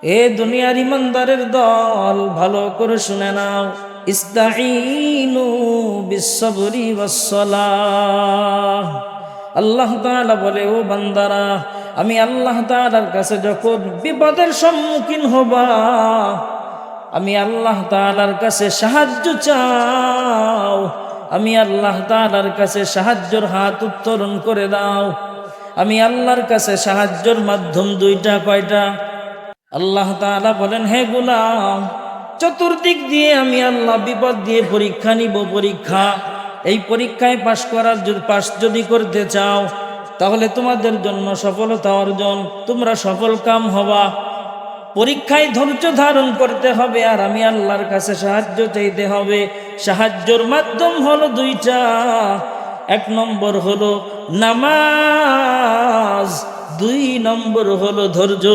এ দুনিয়ার ইমানদারের দল, ভালো করে শুনে নাও, ইস্তাঈনু বিসসবরি ওয়াসসালাহ। আল্লাহ তাআলা বলে, ও বান্দারা, আমি আল্লাহ তাআলার কাছে যখন বিপদের সম্মুখীন হবা, আমি আল্লাহ তাআলার কাছে সাহায্য চাও, আমি আল্লাহ তাআলার কাছে সাহায্যের হাত উত্তোলন করে দাও। আমি আল্লাহর কাছে সাহায্যের মাধ্যম দুইটা। কয়টা? আল্লাহ তাআলা বলেন, হে গোলাম, চতুর্দিক দিয়ে আমি আল্লাহ বিপদ দিয়ে পরীক্ষা নিব। পরীক্ষা, এই পরীক্ষায় পাশ যদি করতে চাও, তাহলে তোমাদের জন্য সফলতা অর্জন, তোমরা সফল কাম হবা। পরীক্ষায় ধৈর্য ধারণ করতে হবে, আর আমি আল্লাহর কাছে সাহায্য চাইতে হবে। সাহায্যের মাধ্যম হলো দুইটা। এক নম্বর হলো নামাজ, দুই নম্বর হলো ধৈর্য।